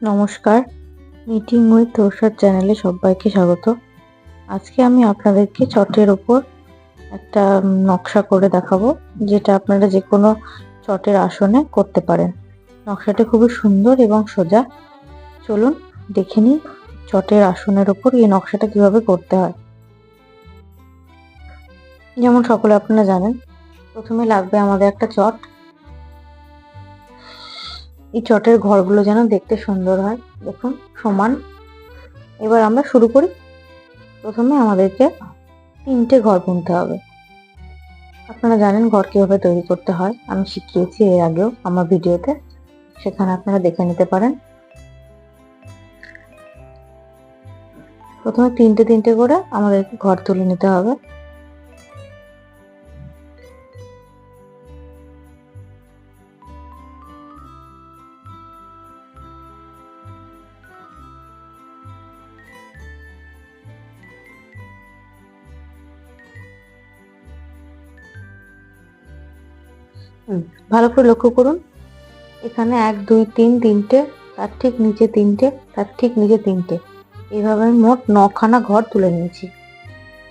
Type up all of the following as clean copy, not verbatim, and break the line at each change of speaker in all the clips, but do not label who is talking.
নমস্কার, meeting with তোরসাদ চ্যানেলে সবাইকে স্বাগত। আজকে আমি আপনাদেরকে চটের ওপর একটা নকশা করে দেখাবো, যেটা আপনারা যে কোনো চটের আসনে করতে পারেন। নকশাটা খুবই সুন্দর এবং সোজা। চলুন দেখে নিই চটের আসনের ওপর এই নকশাটা কিভাবে করতে হয়। যেমন সকলে আপনারা জানেন, প্রথমে লাগবে আমাদের একটা চট। এই চটের ঘরগুলো যেন দেখতে সুন্দর হয়, দেখুন সমান। এবার আমরা শুরু করি। প্রথমে আমাদেরকে 3টে ঘর বুনতে হবে। আপনারা জানেন ঘর কিভাবে তৈরি করতে হয়, আমি শিখিয়েছি এর আগেও আমার ভিডিওতে, সেখানে আপনারা দেখে নিতে পারেন। প্রথমে 3টে করে আমাদেরকে ঘর তুলে নিতে হবে। ভালো করে লক্ষ্য করুন, এখানে 1 2 3 3টে, তার ঠিক নিচে 3টে, তার ঠিক নিচে 3টে, এইভাবে আমি মোট 9খানা ঘর তুলে নিয়েছি।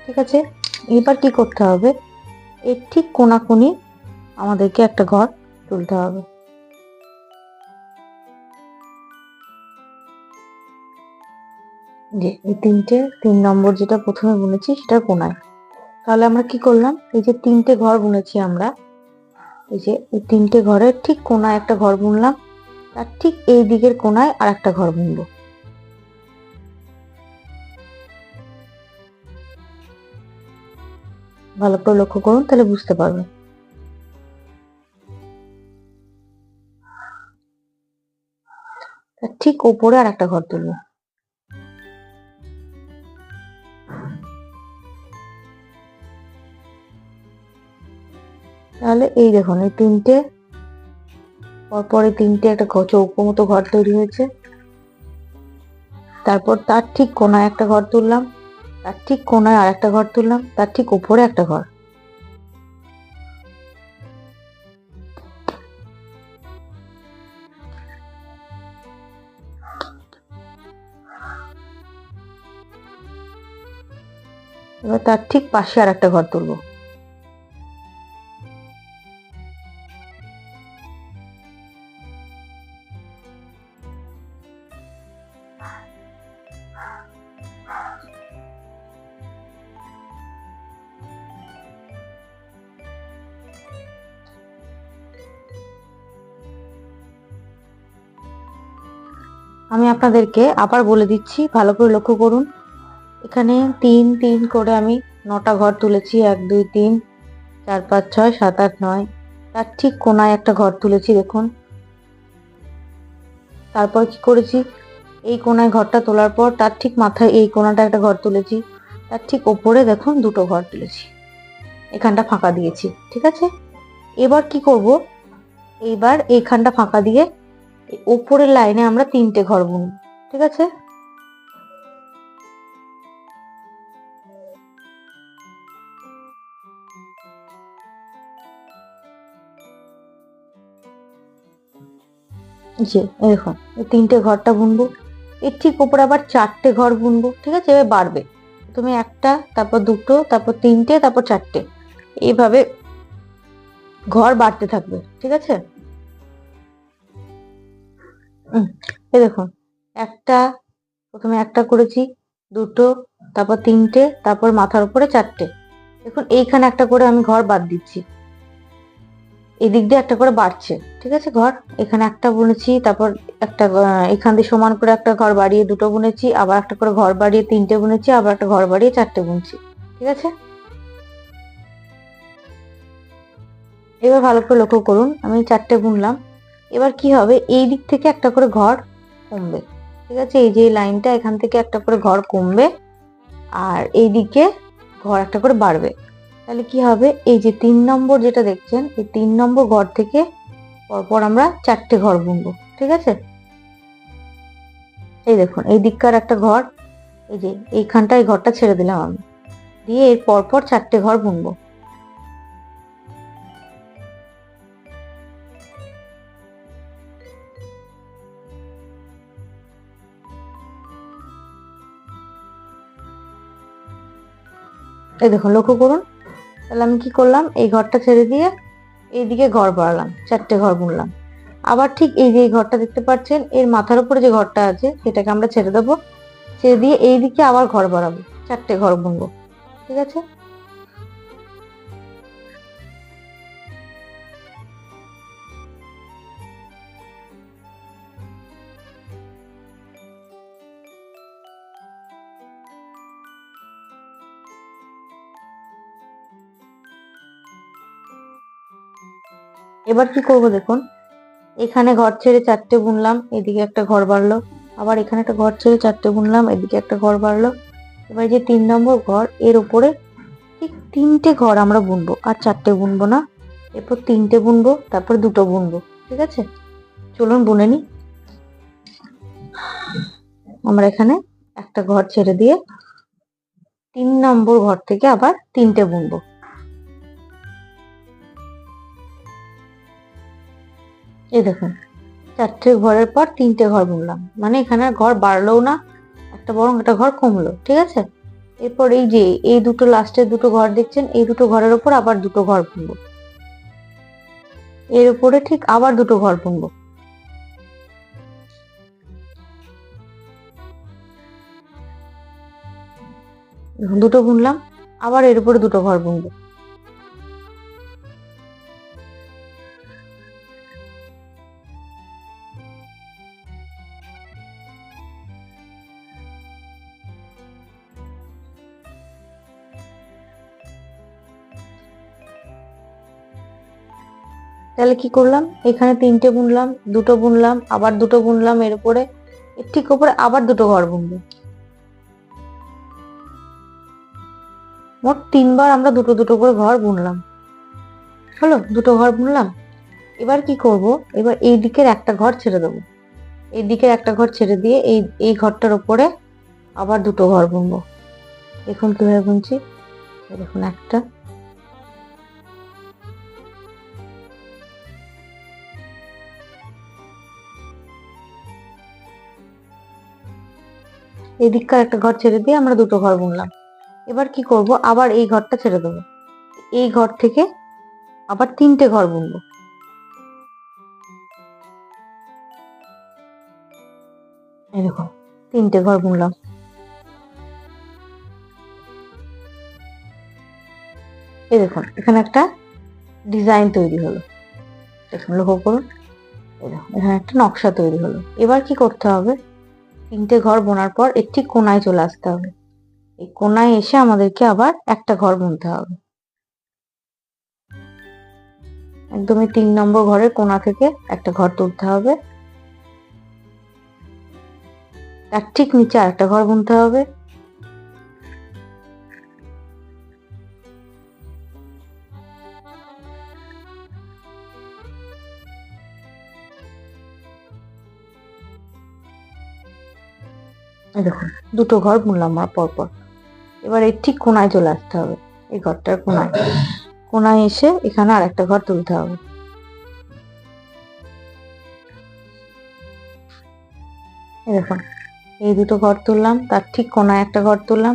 ঠিক আছে, এবার কি করতে হবে, এর ঠিক কোনাকুনি আমাদেরকে একটা ঘর তুলতে হবে। যে এই 3 নম্বর যেটা প্রথমে বুনেছি সেটা কোনায়। তাহলে আমরা কি করলাম, এই যে 3টে ঘর বুনেছি আমরা, এই যে এই 3টে ঘরের ঠিক কোনায় একটা ঘর বুনলাম, তার ঠিক এই দিকের কোনায় আর একটা ঘর বুনবো। ভালো করে লক্ষ্য করুন, তাহলে বুঝতে পারবেন। তার ঠিক ওপরে আর একটা ঘর তুলবো। তাহলে এই দেখুন, এই 3টে পরপরে 3টে একটা চৌকো মতো ঘর তৈরি হয়েছে। তারপর তার ঠিক কোনায় একটা ঘর তুললাম, তার ঠিক কোনায় আর একটা ঘর তুললাম, তার ঠিক উপরে একটা ঘর। এবার তার ঠিক পাশে আর একটা ঘর তুলবো। আমি আপনাদেরকে আবার বলে দিচ্ছি, ভালো করে লক্ষ্য করুন। এখানে 3 3 করে আমি 9টা ঘর তুলেছি। 1 2 3 4 5 6 7 8 9। তার ঠিক কোনায় একটা ঘর তুলেছি, দেখুন। তারপর কি করেছি, এই কোনায় ঘরটা তোলার পর তার ঠিক মাথায় এই কোনাটা একটা ঘর তুলেছি, তার ঠিক ওপরে দেখুন 2টো ঘর তুলেছি, এখানটা ফাঁকা দিয়েছি। ঠিক আছে, এবার কি করব, এইবার এইখানটা ফাঁকা দিয়ে ওপরের লাইনে আমরা 3টে ঘর বুনবো। ঠিক আছে, যে দেখুন এই 3টে ঘরটা বুনবো, এর ঠিক উপরে আবার 4টে ঘর বুনবো। ঠিক আছে, এবার বাড়বে, প্রথমে একটা, তারপর 2টো, তারপর 3টে, তারপর 4টে, এইভাবে ঘর বাড়তে থাকবে। ঠিক আছে, এই দেখুন, একটা, প্রথমে একটা করেছি, 2টো, তারপর 3টে, তারপর মাথার উপরে 4টে। দেখুন এইখানে একটা করে আমি ঘর বাদ দিচ্ছি, এদিক দিয়ে একটা করে বাড়ছে। ঠিক আছে, ঘর এখানে একটা বুনেছি, তারপর একটা এখান দিয়ে সমান করে একটা ঘর বাড়িয়ে 2টো বুনেছি, আবার একটা করে ঘর বাড়িয়ে 3টে বুনেছি, আবার একটা ঘর বাড়িয়ে 4টে বুনছি। ঠিক আছে, এবার ভালো করে লক্ষ্য করুন, আমি 4টে বুনলাম। এবার কি হবে, এই দিক থেকে একটা করে ঘর কমবে। ঠিক আছে, এই যে লাইনটা, এখান থেকে একটা করে ঘর কমবে, আর এইদিকে ঘর একটা করে বাড়বে। তাহলে কি হবে, এই যে 3 নম্বর যেটা দেখছেন, এই 3 নম্বর ঘর থেকে পরপর আমরা 4টে ঘর বুনবো। ঠিক আছে, এই দেখুন এই দিককার একটা ঘর, এই যে এইখানটা, এই ঘরটা ছেড়ে দিলাম আমি, দিয়ে এর পরপর 4টে ঘর বুনবো। এই দেখুন, লক্ষ্য করুন। তাহলে আমি কি করলাম, এই ঘরটা ছেড়ে দিয়ে এইদিকে ঘর বাড়ালাম, 4টে ঘর বুনলাম। আবার ঠিক এই যে এই ঘরটা দেখতে পাচ্ছেন, এর মাথার উপরে যে ঘরটা আছে সেটাকে আমরা ছেড়ে দেবো, ছেড়ে দিয়ে এইদিকে আবার ঘর বাড়াবো, 4টে ঘর বুনবো। ঠিক আছে। এবার কি করব দেখুন, এখানে ঘর ছেড়ে 4টে বুনলাম, এদিকে একটা ঘর বাড়লো। আবার এখানে একটা ঘর ছেড়ে 4টে বুনলাম, এদিকে একটা ঘর বাড়লো। এবার যে 3 নম্বর ঘর, এর উপরে ঠিক 3টে ঘর আমরা বুনবো, আর 4টে বুনবো না। এরপর 3টে বুনবো, তারপর 2টো বুনবো। ঠিক আছে, চলুন বুনে নি। আমরা এখানে একটা ঘর ছেড়ে দিয়ে 3 নম্বর ঘর থেকে আবার 3টে বুনবো। এই দেখুন, 4টে ঘরের পর 3টে ঘর বুনলাম, মানে এখানে ঘর বাড়লোও না, একটা বরং একটা ঘর কমলো। ঠিক আছে। এরপর এই যে এই দুটো লাস্টের দুটো ঘর দেখছেন, এই দুটো ঘরের উপর আবার 2টো ঘর বুনবো, এর উপরে ঠিক আবার 2টো ঘর বুনবো। দুটো বুনলাম, আবার এর উপরে 2টো ঘর বুনবো। তাহলে কি করলাম, এখানে 3টে বুনলাম, 2টো বুনলাম, আবার 2টো বুনলাম, এর উপরে এর ঠিক উপরে আবার 2টো ঘর বুনবো। মোট 3বার আমরা 2টো 2টো করে ঘর বুনলাম। হলো, 2টো ঘর বুনলাম। এবার কি করব, এবার এই দিকের একটা ঘর ছেড়ে দেবো, এই দিকের একটা ঘর ছেড়ে দিয়ে এই এই ঘরটার উপরে আবার 2টো ঘর বুনবো। দেখুন কিভাবে বুনছি, দেখুন একটা, এই দিককার একটা ঘর ছেড়ে দিয়ে আমরা 2টো ঘর বুনলাম। এবার কি করব, আবার এই ঘরটা ছেড়ে দেবো, এই ঘর থেকে আবার 3টে ঘর বুনবো। এই দেখুন, 3টে ঘর বুনলাম। এই দেখুন, এখানে একটা ডিজাইন তৈরি হলো। দেখুন, লক্ষ্য করুন, এই দেখুন এখানে একটা নকশা তৈরি হলো। এবার কি করতে হবে, 3টে ঘর বোনার পর এর ঠিক কোনায় চলে আসতে হবে। এই কোনায় এসে আমাদেরকে আবার একটা ঘর বুনতে হবে। একদম এই 3 নম্বর ঘরের কোনা থেকে একটা ঘর তুলতে হবে, তার ঠিক নিচে আরেকটা ঘর বুনতে হবে। এই দেখুন, 2টো ঘর বুনলাম আমরা পরপর। এবার এই ঠিক কোনায় চলে আসতে হবে, এই ঘরটার কোনায়, কোনায় এসে এখানে আরেকটা ঘর তুলতে হবে। এই দেখুন, এই 2টো ঘর তুললাম, তার ঠিক কোনায় একটা ঘর তুললাম।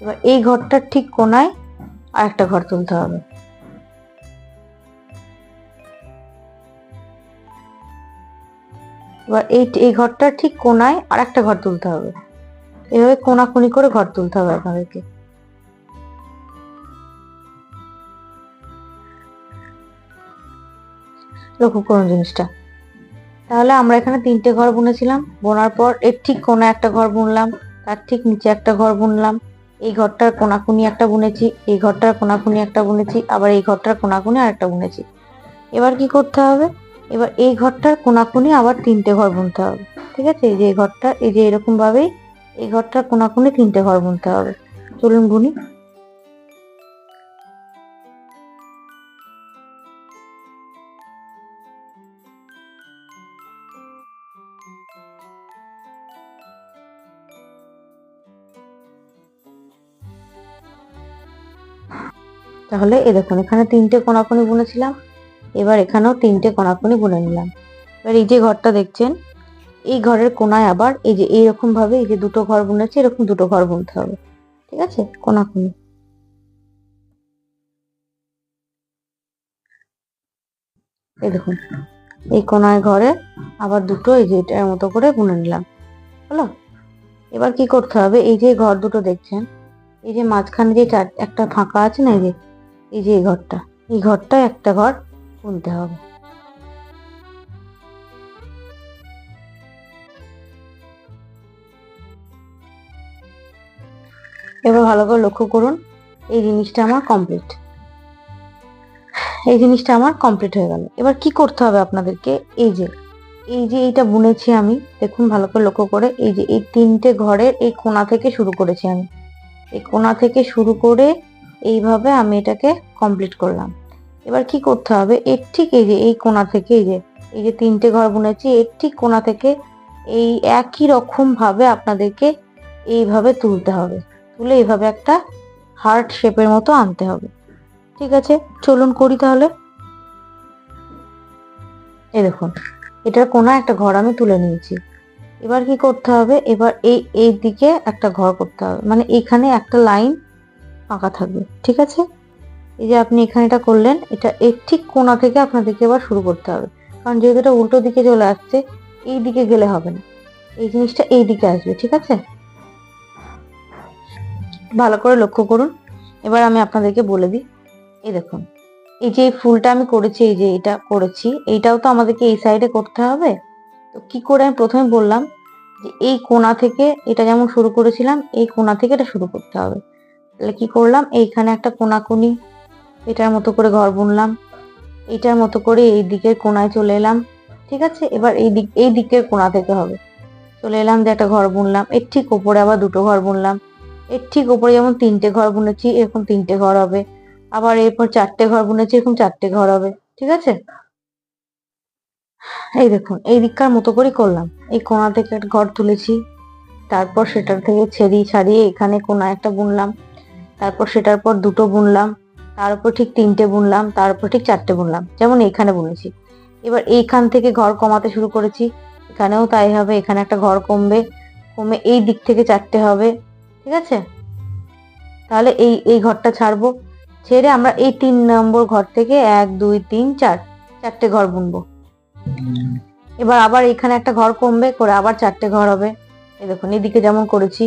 এবার এই ঘরটার ঠিক কোনায় আর একটা ঘর তুলতে হবে। এবার এই ঘরটার ঠিক কোনায় আর একটা ঘর তুলতে হবে। এভাবে কোনাকুনি করে ঘর তুলতে হবে আপনাদেরকে। লক্ষ্য করুন জিনিসটা। তাহলে আমরা এখানে 3টে ঘর বুনেছিলাম, বোনার পর এর ঠিক কোনায় একটা ঘর বুনলাম, তার ঠিক নিচে একটা ঘর বুনলাম, এই ঘরটার কোনাকুনি একটা বুনেছি, এই ঘরটার কোনাকুনি একটা বুনেছি, আবার এই ঘরটার কোনাকুনি আরেকটা বুনেছি। এবার কি করতে হবে, এবার এই ঘরটার কোনাকুনি আবার 3টে ঘর বুনতে হবে। ঠিক আছে, এই যে এই ঘরটা, এই যে এরকম ভাবেই এই ঘরটার কোনাকুনি 3টে ঘর বুনতে হবে। চলুন বুনি। তাহলে এই দেখুন, এখানে 3টে কোনাকুনি বুনেছিলাম, এবার এখানেও 3টে কোনাকুনি বুনে নিলাম। এবার এই যে ঘরটা দেখছেন, এই ঘরের কোনায় আবার এই যে এইরকম ভাবে এই যে 2টো ঘর বুনেছি, এরকম 2টো ঘর বুনতে হবে। ঠিক আছে, কোনাকুনি। এই দেখুন এই কোনায় ঘরে আবার দুটো এই যে এটার মতো করে বুনে নিলাম। হলো, এবার কি করতে হবে, এই যে ঘর দুটো দেখছেন, এই যে মাঝখানে যে একটা ফাঁকা আছে না, এই যে এই ঘরটা একটা ঘর বুনতে হবে। এবার ভালো করে লক্ষ্য করুন, এই জিনিসটা আমার কমপ্লিট হয়ে গেল। এবার কি করতে হবে আপনাদেরকে, এই যে এইটা বুনেছি আমি, দেখুন ভালো করে লক্ষ্য করে, এই যে এই তিনটে ঘরের এই কোণা থেকে শুরু করেছি আমি, এই কোণা থেকে শুরু করে এইভাবে আমি এটাকে কমপ্লিট করলাম। এবার কি করতে হবে, এর ঠিক এই যে এই কোণা থেকে এই যে তিনটে ঘর বুনেছি, এর ঠিক কোণা থেকে এই একই রকম ভাবে আপনাদেরকে এইভাবে তুলতে হবে, তুলে এইভাবে একটা হার্ট শেপের মতো আনতে হবে। ঠিক আছে, চলুন করি তাহলে। এই দেখুন এটার কোণা একটা ঘর আমি তুলে নিয়েছি। এবার কি করতে হবে, এবার এই দিকে একটা ঘর করতে হবে, মানে এখানে একটা লাইন ফাঁকা থাকবে। ঠিক আছে, এই যে আপনি এখানে এটা করলেন, এটা এর ঠিক কোণা থেকে আপনাদেরকে এবার শুরু করতে হবে, কারণ যেহেতু এটা উল্টো দিকে চলে আসছে, এই দিকে গেলে হবে না, এই জিনিসটা এই দিকে আসবে। ঠিক আছে, ভালো করে লক্ষ্য করুন। এবার আমি আপনাদেরকে বলে দিই, এই দেখুন এই যে ফুলটা আমি করেছি, এই যে এটা করেছি, এইটাও তো আমাদেরকে এই সাইডে করতে হবে। তো কি করে, আমি প্রথমে বললাম যে এই কোণা থেকে এটা যেমন শুরু করেছিলাম, এই কোণা থেকে এটা শুরু করতে হবে। তাহলে কি করলাম, এইখানে একটা কোণাকুনি এটার মতো করে ঘর বুনলাম, এইটার মতো করে এই দিকের কোণায় চলে এলাম। ঠিক আছে, এবার এই দিকের কোণা থেকে হবে, চলে এলাম যে একটা ঘর বুনলাম, এর ঠিক উপরে আবার দুটো ঘর বুনলাম, এর ঠিক উপরে যেমন তিনটে ঘর বুনেছি এরকম তিনটে ঘর হবে, আবার এরপর চারটে ঘর বুনেছি এরকম চারটে ঘর হবে। ঠিক আছে, এই দেখুন এই দিককার মতো করে করলাম, এই কোণা থেকে একটা ঘর তুলেছি, তারপর সেটার থেকে ছাড়িয়ে এখানে কোণায় একটা বুনলাম, তারপর সেটার পর দুটো বুনলাম, তার উপর ঠিক তিনটে বুনলাম, তারপর ঠিক চারটে বুনলাম, যেমন এইখানে বুনেছি। এবার এইখান থেকে ঘর কমাতে শুরু করেছি, এখানেও তাই হবে, এখানে একটা ঘর কমবে, কমে এই দিক থেকে চারটে হবে। ঠিক আছে, তাহলে এই ঘরটা ছাড়বো, ছেড়ে আমরা এই 3 নম্বর ঘর থেকে 1 2 3 4 চারটে ঘর বুনবো। এবার আবার এখানে একটা ঘর কমবে, করে আবার চারটে ঘর হবে। এই দেখুন এদিকে যেমন করেছি,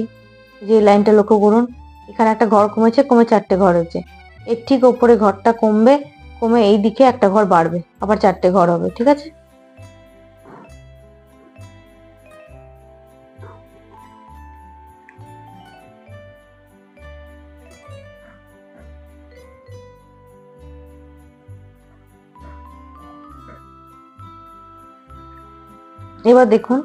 যে লাইনটা লক্ষ্য করুন, এখানে একটা ঘর কমেছে, কমে চারটে ঘর হয়েছে, এর ঠিক ওপরে ঘরটা কমবে, কমে এই দিকে একটা ঘর বাড়বে, আবার চারটে ঘর হবে। ঠিক আছে, এবার দেখুন,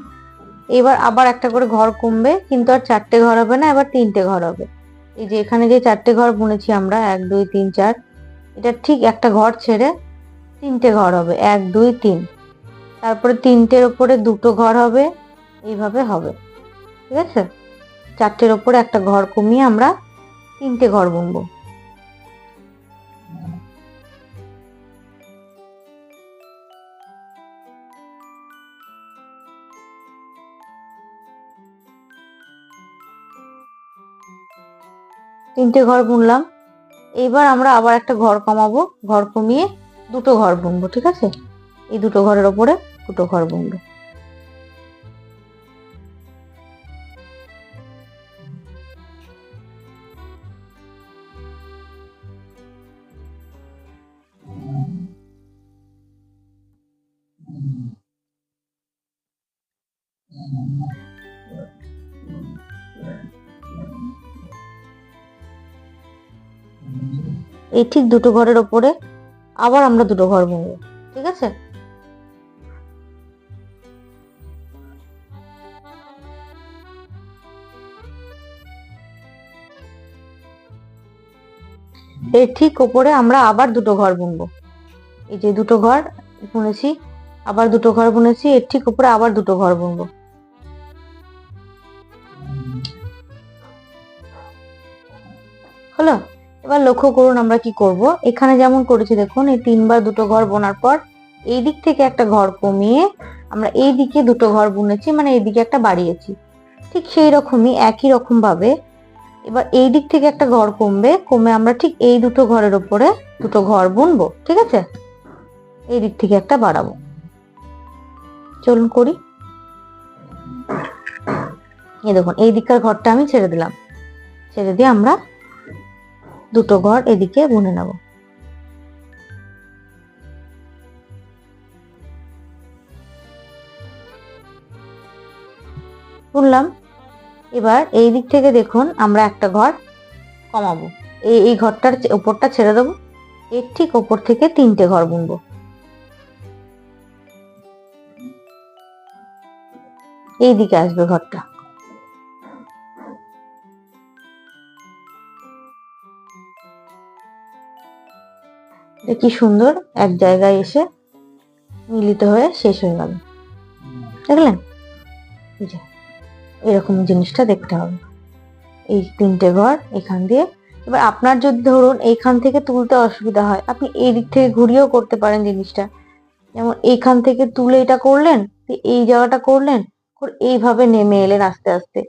এবার আবার একটা করে ঘর কমবে, কিন্তু আর চারটে ঘর হবে না, এবার তিনটে ঘর হবে। এই যে এখানে যে চারটে ঘর বুনেছি আমরা 1 2 3 4, এটা ঠিক একটা ঘর ছেড়ে তিনটে ঘর হবে, 1 2 3, তারপরে তিনটের ওপরে দুটো ঘর হবে, এইভাবে হবে। ঠিক আছে, চারটের ওপরে একটা ঘর কমিয়ে আমরা তিনটে ঘর বুনবো। তিনটে ঘর বুনলাম, এইবার আমরা আবার একটা ঘর কমাবো, ঘর কমিয়ে দুটো ঘর বুনবো। ঠিক আছে, এই দুটো ঘরের ওপরে দুটো ঘর বুনবো। এই ঠিক দুটো ঘরের ওপরে আবার আমরা দুটো ঘর বুনবো। ঠিক আছে, এর ঠিক উপরে আমরা আবার দুটো ঘর বুনবো, এই যে দুটো ঘর বুনেছি, আবার দুটো ঘর বুনেছি, এর ঠিক উপরে আবার দুটো ঘর বুনবো। হলো, এবার লক্ষ্য করুন আমরা কি করব, এখানে যেমন করেছি দেখুন, এই 3 বার দুটো ঘর বোনার পর এই দিক থেকে একটা ঘর কমিয়ে আমরা এই দিকে দুটো ঘর বুনেছি, মানে এই দিকে একটা বাড়িয়েছি। ঠিক সেই রকমই একই রকম ভাবে এবার এই দিক থেকে একটা ঘর কমবে, কমে আমরা ঠিক এই দুটো ঘরের উপরে দুটো ঘর বুনবো। ঠিক আছে, এই দিক থেকে একটা বাড়াবো। চলুন করি। এই দেখুন এই দিককার ঘরটা আমি ছেড়ে দিলাম, ছেড়ে দিয়ে আমরা দুটো ঘর এদিকে বুনে নেব। বুনলাম। এবার এই দিক থেকে দেখুন আমরা একটা ঘর কমাবো, এই ঘরটার উপরটা ছেড়ে দেবো, এর ঠিক ওপর থেকে 3টে ঘর বুনবো। এই দিকে আসবে ঘরটা। কি সুন্দর এক জায়গায় এসে মিলিত হয়ে শেষ হয়ে গেল, দেখলেন? এরকম জিনিসটা দেখতে হবে। এই 3টে ঘর এখান দিয়ে। এবার আপনার যদি ধরুন এইখান থেকে তুলতে অসুবিধা হয়, আপনি এই দিক থেকে ঘুরিয়েও করতে পারেন জিনিসটা। যেমন এইখান থেকে তুলে এটা করলেন, এই জায়গাটা করলেন, এইভাবে নেমে এলেন আস্তে আস্তে,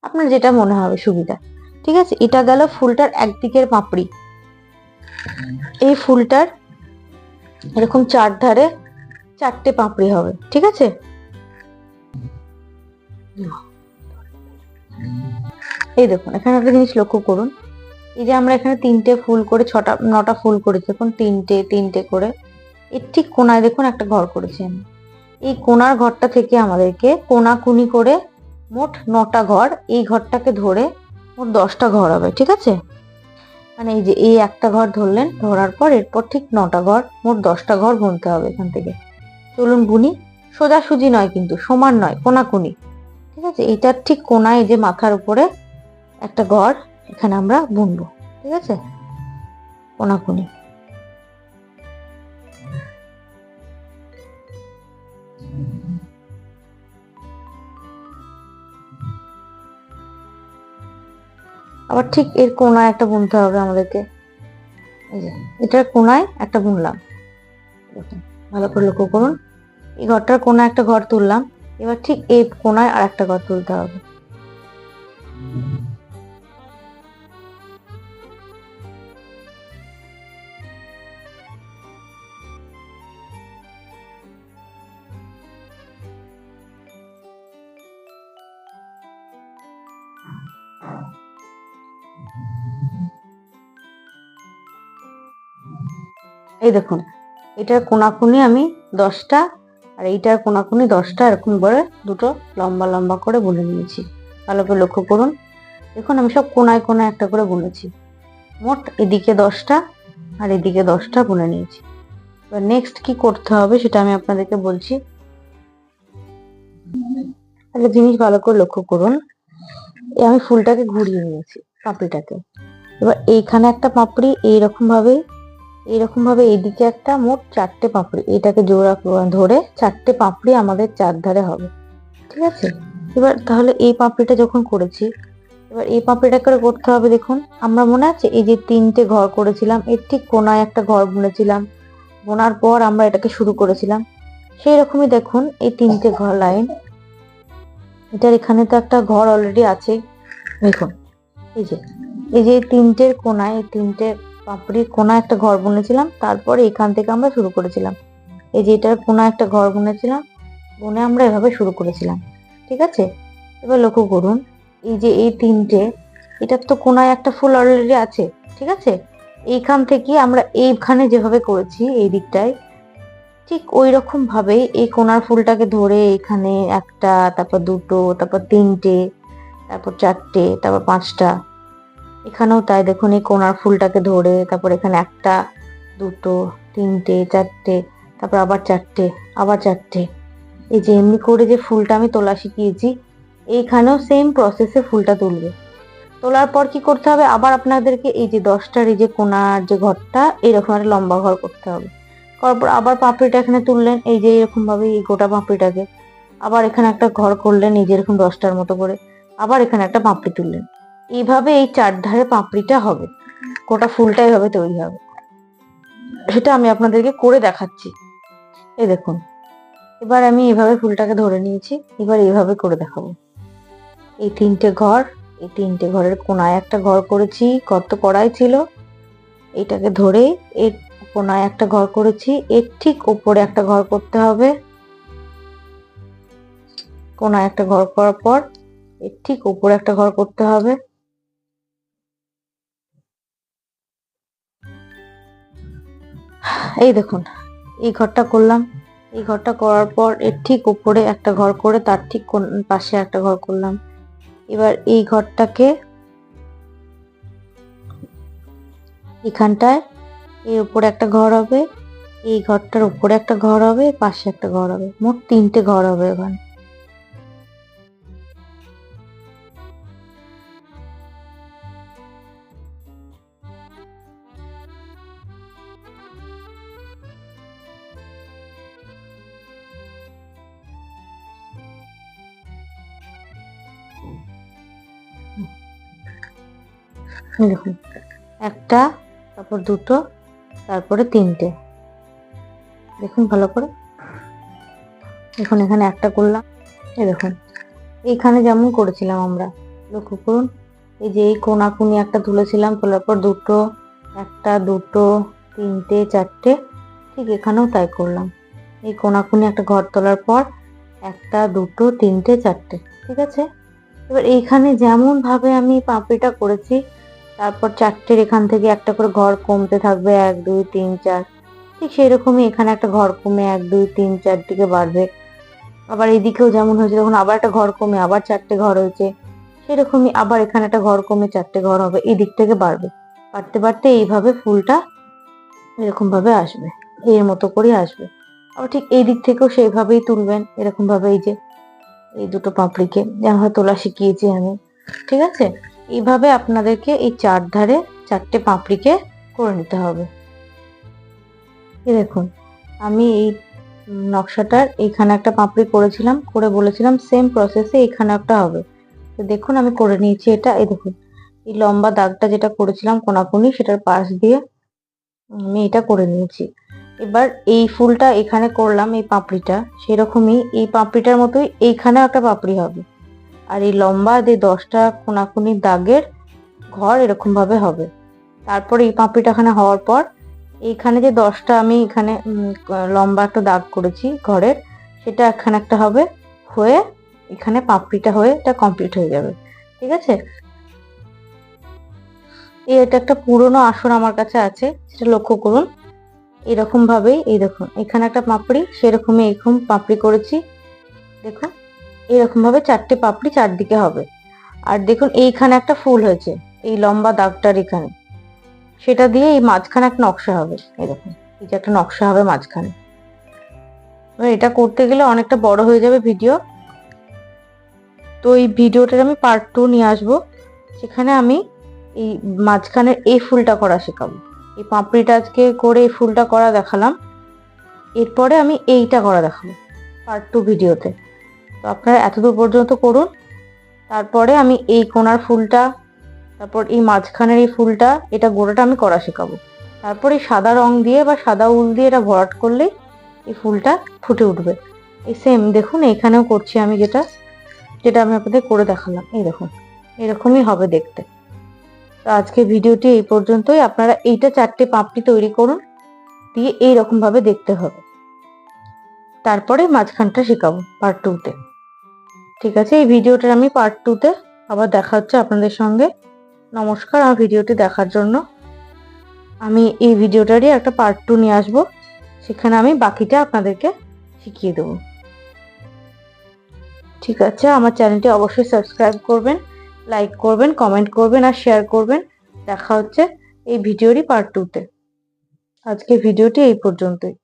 আপনার যেটা মনে হবে সুবিধা। ঠিক আছে, এটা গেল ফুলটার একদিকের পাপড়ি। এই ফুলটার এরকম 4 ধারে 4টে পাপড়ি হবে। ঠিক আছে, এই দেখুন এখানে একটা জিনিস লক্ষ্য করুন, এই যে আমরা এখানে 3টে ফুল করে 9টা ফুল করেছি, এখন 3টে করে এর ঠিক কোনায় দেখুন একটা ঘর করেছি আমি। এই কোনার ঘরটা থেকে আমাদেরকে কোনাকুনি করে মোট 9টা ঘর, এই ঘরটাকে ধরে মোট 10টা ঘর হবে। ঠিক আছে, মানে এই যে এই একটা ঘর ধরলেন, ধরার পর এরপর ঠিক 9টা ঘর, মোট 10টা ঘর বুনতে হবে এখান থেকে। চলুন বুনি। সোজাসুজি নয় কিন্তু, সমান নয়, কোনাকুনি। ঠিক আছে, এইটার ঠিক কোনায় এই যে মাথার উপরে একটা ঘর এখানে আমরা বুনবো। ঠিক আছে, কোনাকুনি। আবার ঠিক এর কোনায় একটা বুনতে হবে আমাদেরকে। এই যে এটার কোনায় একটা বুনলাম, ভালো করে লক্ষ্য করুন। এই ঘরটার কোনায় একটা ঘর তুললাম, এবার ঠিক এই কোনায় আর একটা ঘর তুলতে হবে। এই দেখুন এটার কোনাকুনি আমি 10টা আর এইটার কোনাকুনি 10টা এরকম করে দুটো লম্বা লম্বা করে বুনে নিয়েছি। ভালো করে লক্ষ্য করুন, দেখুন আমি সব কোনায় কোনায় একটা করে বুনেছি। মোট এদিকে 10টা আর এদিকে 10টা বুনে নিয়েছি। এবার নেক্সট কি করতে হবে সেটা আমি আপনাদেরকে বলছি। একটা জিনিস ভালো করে লক্ষ্য করুন, আমি ফুলটাকে ঘুরিয়ে নিয়েছি পাপড়িটাকে। এবার এইখানে একটা পাপড়ি এইরকম ভাবে এইদিকে একটা, মোট 4টে পাপড়ি, এটাকে জোড়া ধরে 4টে পাপড়ি আমাদের 4 ধারে হবে। ঠিক আছে, এবার তাহলে এই পাপড়িটা যখন করেছি, এবার এই পাপড়িটা করে করতে হবে। দেখুন আমরা মনে আছে এই যে 3টে ঘর করেছিলাম, এর ঠিক কোনায় একটা ঘর বুনেছিলাম, বোনার পর আমরা এটাকে শুরু করেছিলাম। সেই রকমই দেখুন এই 3টে ঘর লাইন, এটার এখানে তো একটা ঘর অলরেডি আছে। দেখুন এই যে 3টের কোনায়, এই 3টে পাপড়ির কোনায় একটা ঘর বুনেছিলাম, তারপর এখান থেকে আমরা শুরু করেছিলাম। এই যে এটার কোনায় একটা ঘর বুনেছিলাম, বুনে আমরা এভাবে শুরু করেছিলাম। ঠিক আছে, এবার লক্ষ্য করুন এই যে এই 3টে, এটার তো কোনায় একটা ফুল অলরেডি আছে। ঠিক আছে, এইখান থেকে আমরা এইখানে যেভাবে করেছি এই দিকটায়, ঠিক ওই রকম ভাবে এই কোনার ফুলটাকে ধরে এখানে একটা, তারপর 2টো, তারপর 3টে, তারপর 4টে, তারপর 5টা, এখানেও তাই। দেখুন এই কোনার ফুলটাকে ধরে তারপর এখানে 1টা, 2টো, 3টে, 4টে, তারপর আবার 4টে, আবার 4টে। এই যে এমনি করে যে ফুলটা আমি তোলা শিখিয়েছি, এইখানেও সেম প্রসেসে ফুলটা তুলবে। তোলার পর কি করতে হবে, আবার আপনাদেরকে এই যে 10টার এই যে কোনার যে ঘরটা, এরকম একটা লম্বা ঘর করতে হবে। করার পর আবার পাপড়িটা এখানে তুললেন, এই যে এরকম ভাবে এই গোটা পাপড়িটাকে, আবার এখানে একটা ঘর করলেন এই যে এরকম 10টার মতো করে, আবার এখানে একটা পাপড়ি তুললেন। এইভাবে এই 4 ধারে পাপড়িটা হবে, গোটা ফুলটাই হবে তৈরি হবে। সেটা আমি আপনাদেরকে করে দেখাচ্ছি। এই দেখুন এবার আমি এইভাবে ফুলটাকে ধরে নিয়েছি, এবার এইভাবে করে দেখাবো। এই 3টে ঘর, এই 3টে ঘরের কোনায় একটা ঘর করেছি, কত কড়াই ছিল, এইটাকে ধরে এর কোনায় একটা ঘর করেছি, এর ঠিক উপরে একটা ঘর করতে হবে। কোনায় একটা ঘর করার পর এর ঠিক উপরে একটা ঘর করতে হবে। এই দেখুন এই ঘরটা করলাম। এই ঘরটা করার পর এর ঠিক উপরে একটা ঘর করে তার ঠিক পাশে একটা ঘর করলাম। এবার এই ঘরটাকে এখানটায় এর উপরে একটা ঘর হবে, এই ঘরটার উপরে একটা ঘর হবে, পাশে একটা ঘর হবে, মোট 3টে ঘর হবে এখানে। দেখুন একটা, তারপর দুটো, তারপরে 3টে। দেখুন ভালো করে, দেখুন এখানে একটা করলাম। এই দেখুন এইখানে যেমন করেছিলাম আমরা, লক্ষ্য করুন এই যে এই কোনাকুনি একটা তুলেছিলাম, তোলার পর দুটো, একটা, দুটো, 3টে, 4টে, ঠিক এখানেও তাই করলাম। এই কোনাকুনি একটা ঘর তোলার পর একটা, দুটো, 3টে, 4টে, ঠিক আছে। এবার এইখানে যেমন ভাবে আমি পাপড়িটা করেছি, তারপর 4টের এখান থেকে একটা করে ঘর কমতে থাকবে, 1, 2, 3, 4, ঠিক সেই রকমই এখানে একটা ঘর কমে 1, 2, 3, 4 দিকে বাড়বে। আবার এইদিকেও যেমন হয়েছে তখন আবার একটা ঘর কমে আবার 4টে ঘর হয়েছে, সেরকমই আবার এখানে একটা ঘর কমে 4টে ঘর হবে, এই দিক থেকে বাড়বে। বাড়তে বাড়তে এইভাবে ফুলটা এরকম ভাবে আসবে, এর মতো করে আসবে। আবার ঠিক এই দিক থেকেও সেইভাবেই তুলবেন, এরকম ভাবে এই যে এই দুটো পাপড়িকে যেমন তোলা শিখিয়েছি আমি, ঠিক আছে। এইভাবে আপনাদেরকে এই 4 ধারে 4টে পাপড়িকে করে নিতে হবে। এই দেখুন আমি এই নকশাটার এখানে একটা পাপড়ি করেছিলাম, করে বলেছিলাম সেম প্রসেসে এখানে একটা হবে। তো দেখুন আমি করে নিয়েছি এটা। এই দেখুন এই লম্বা দাগটা যেটা করেছিলাম কোনাকুনি, সেটার পাশ দিয়ে আমি এটা করে নিয়েছি। এবার এই ফুলটা এখানে করলাম, এই পাপড়িটা সেরকমই এই পাপড়িটার মতোই এইখানে একটা পাপড়ি হবে। আর এই লম্বা যে 10টা কোনাকুনি দাগের ঘর এরকম ভাবে হবে। তারপর এই পাপড়িটা এখানে হওয়ার পর এইখানে যে 10টা আমি এখানে লম্বা একটা দাগ করেছি ঘরের, সেটা এখানে একটা হবে, হয়ে এখানে পাপড়িটা হয়ে এটা কমপ্লিট হয়ে যাবে, ঠিক আছে। এটা একটা পুরনো আসন আমার কাছে আছে, সেটা লক্ষ্য করুন। এরকম ভাবেই এই দেখুন এখানে একটা পাপড়ি, সেরকমই এরকম পাপড়ি করেছি। দেখুন এরকম ভাবে 4টে পাপড়ি চারদিকে হবে। আর দেখুন এইখানে একটা ফুল হয়েছে এই লম্বা দাগটার এখানে, সেটা দিয়ে এই মাঝখানে একটা নকশা হবে। এই দেখুন এই যে একটা নকশা হবে মাঝখানে। এবার এটা করতে গেলে অনেকটা বড় হয়ে যাবে ভিডিও, তো এই ভিডিওটার আমি পার্ট 2 নিয়ে আসবো, সেখানে আমি এই মাঝখানের এই ফুলটা করা শেখাবো। এই পাপড়িটা আজকে করে এই ফুলটা করা দেখালাম, এরপরে আমি এইটা করা দেখাবো পার্ট 2 ভিডিওতে। তো আপনারা এতদূর পর্যন্ত করুন, তারপরে আমি এই কোণার ফুলটা, তারপর এই মাঝখানের এই ফুলটা, এটা গোড়াটা আমি করা শেখাবো। তারপর এই সাদা রং দিয়ে বা সাদা উল দিয়ে এটা ভরাট করলেই এই ফুলটা ফুটে উঠবে। এই সেম দেখুন এখানেও করছি আমি, যেটা যেটা আমি আপনাদের করে দেখালাম। এই দেখুন এরকমই হবে দেখতে। তো আজকে ভিডিওটি এই পর্যন্তই। আপনারা এইটা 4টে পাপড়ি তৈরি করুন, দিয়ে এইরকম ভাবে দেখতে হবে। তারপরে মাঝখানটা শেখাবো পার্ট 2-তে, ঠিক আছে। এই ভিডিওটার আমি পার্ট 2-তে আবার দেখা হচ্ছে আপনাদের সঙ্গে। নমস্কার, আমার ভিডিওটি দেখার জন্য। আমি এই ভিডিওটারই একটা পার্ট 2 নিয়ে আসবো, সেখানে আমি বাকিটা আপনাদেরকে শিখিয়ে দেবো, ঠিক আছে। আমার চ্যানেলটি অবশ্যই সাবস্ক্রাইব করবেন, লাইক করবেন, কমেন্ট করবেন আর শেয়ার করবেন। দেখা হচ্ছে এই ভিডিওরই পার্ট 2-তে। আজকে ভিডিওটি এই পর্যন্তই।